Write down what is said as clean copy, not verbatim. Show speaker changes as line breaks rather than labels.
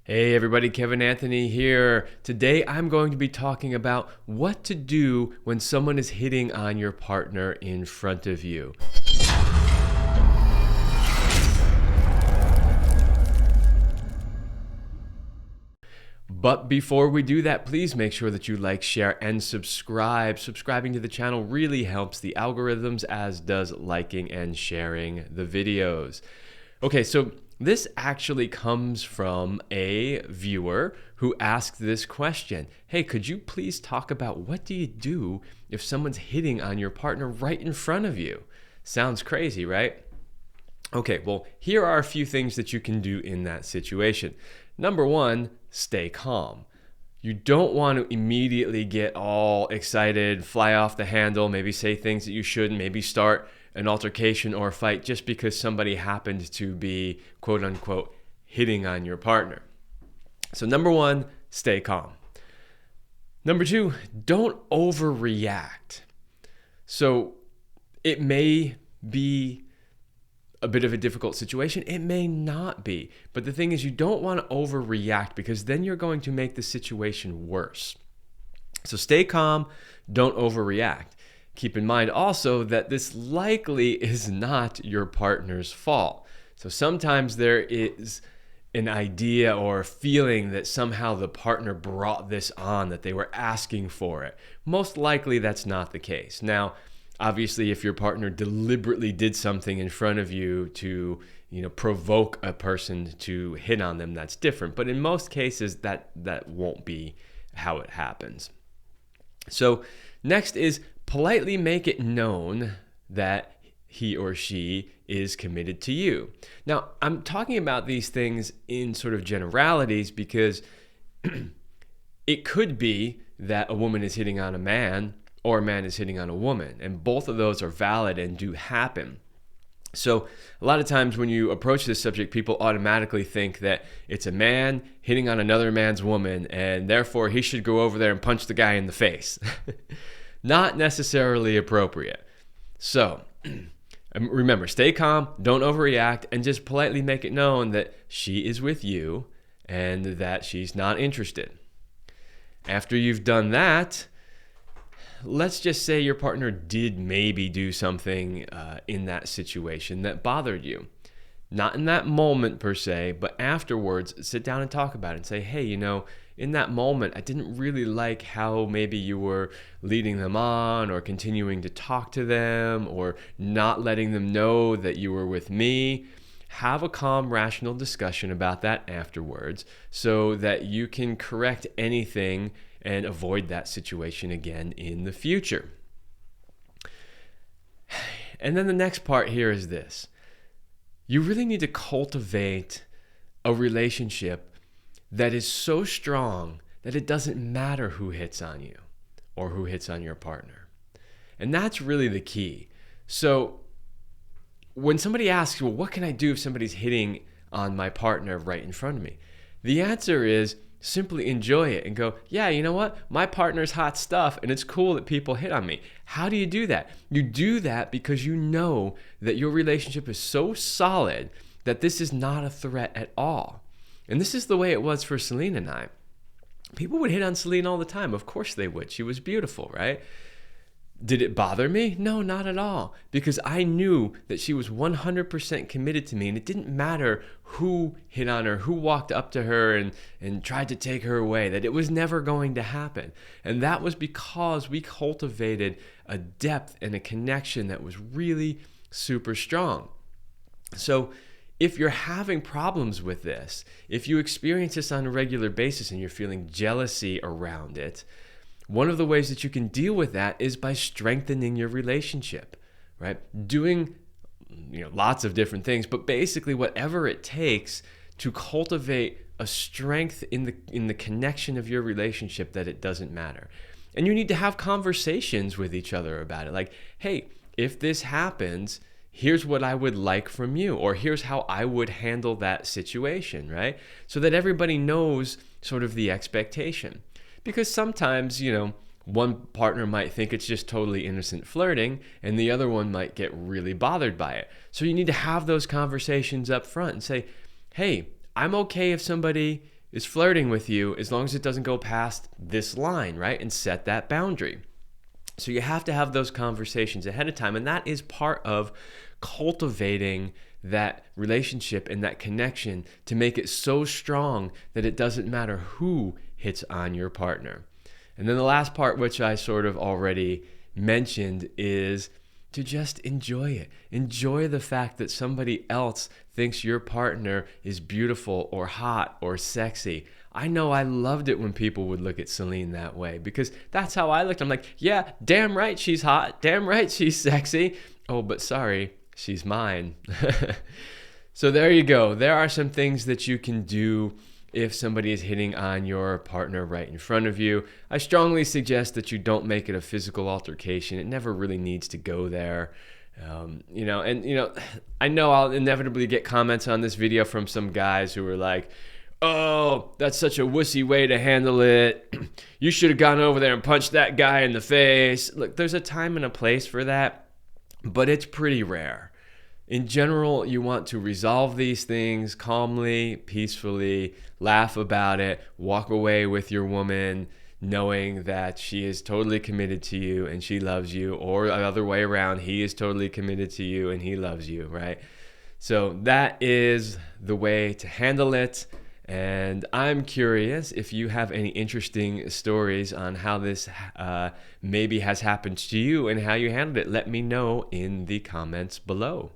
Hey everybody, Kevin Anthony here. Today I'm going to be talking about what to do when someone is hitting on your partner in front of you. But before we do that, please make sure that you like, share, and subscribe. Subscribing to the channel really helps the algorithms, as does liking and sharing the videos. Okay, so this actually comes from a viewer who asked this question. Hey, could you please talk about what do you do if someone's hitting on your partner right in front of you? Sounds crazy, right? Okay, well, here are a few things that you can do in that situation. Number one, stay calm. You don't want to immediately get all excited, fly off the handle, maybe say things that you shouldn't, maybe start an altercation or a fight just because somebody happened to be, quote unquote, hitting on your partner. So number one, stay calm. Number two, don't overreact. So it may be a bit of a difficult situation. It may not be. But the thing is, you don't want to overreact because then you're going to make the situation worse. So stay calm, don't overreact. Keep in mind also that this likely is not your partner's fault. So sometimes there is an idea or a feeling that somehow the partner brought this on, that they were asking for it. Most likely that's not the case. Now, obviously, if your partner deliberately did something in front of you to, provoke a person to hit on them, that's different. But in most cases, that won't be how it happens. So next is politely make it known that he or she is committed to you. Now, I'm talking about these things in sort of generalities because it could be that a woman is hitting on a man or a man is hitting on a woman, and both of those are valid and do happen. So a lot of times when you approach this subject, people automatically think that it's a man hitting on another man's woman, and therefore he should go over there and punch the guy in the face. Not necessarily appropriate. So remember, stay calm, don't overreact, and just politely make it known that she is with you and that she's not interested. After you've done that, let's just say your partner did maybe do something in that situation that bothered you. Not in that moment per se, but afterwards, sit down and talk about it and say, hey, in that moment, I didn't really like how maybe you were leading them on or continuing to talk to them or not letting them know that you were with me. Have a calm, rational discussion about that afterwards so that you can correct anything and avoid that situation again in the future. And then the next part here is this. You really need to cultivate a relationship that is so strong that it doesn't matter who hits on you or who hits on your partner. And that's really the key. So when somebody asks, well, what can I do if somebody's hitting on my partner right in front of me? The answer is simply enjoy it and go, yeah, you know what? My partner's hot stuff and it's cool that people hit on me. How do you do that? You do that because you know that your relationship is so solid that this is not a threat at all. And this is the way it was for Celine and I. People would hit on Celine all the time. Of course they would. She was beautiful, right? Did it bother me? No, not at all. Because I knew that she was 100% committed to me, and it didn't matter who hit on her, who walked up to her and tried to take her away, that it was never going to happen. And that was because we cultivated a depth and a connection that was really super strong. So if you're having problems with this, if you experience this on a regular basis and you're feeling jealousy around it, one of the ways that you can deal with that is by strengthening your relationship, right? Doing lots of different things, but basically whatever it takes to cultivate a strength in the connection of your relationship that it doesn't matter. And you need to have conversations with each other about it. Like, hey, if this happens, here's what I would like from you, or here's how I would handle that situation, right? So that everybody knows sort of the expectation. Because sometimes, one partner might think it's just totally innocent flirting and the other one might get really bothered by it. So you need to have those conversations up front and say, hey, I'm okay if somebody is flirting with you, as long as it doesn't go past this line, right? And set that boundary. So you have to have those conversations ahead of time. And that is part of cultivating that relationship and that connection to make it so strong that it doesn't matter who hits on your partner. And then the last part, which I sort of already mentioned, is to just enjoy it. Enjoy the fact that somebody else thinks your partner is beautiful or hot or sexy. I know I loved it when people would look at Celine that way, because that's how I looked. I'm like, yeah, damn right she's hot. Damn right she's sexy. Oh, but sorry, she's mine. So there you go. There are some things that you can do if somebody is hitting on your partner right in front of you. I strongly suggest that you don't make it a physical altercation. It never really needs to go there. I know I'll inevitably get comments on this video from some guys who are like, oh, that's such a wussy way to handle it. You should have gone over there and punched that guy in the face. Look, there's a time and a place for that, but it's pretty rare. In general, you want to resolve these things calmly, peacefully, laugh about it, walk away with your woman knowing that she is totally committed to you and she loves you, or the other way around, he is totally committed to you and he loves you, right? So that is the way to handle it. And I'm curious if you have any interesting stories on how this maybe has happened to you and how you handled it. Let me know in the comments below.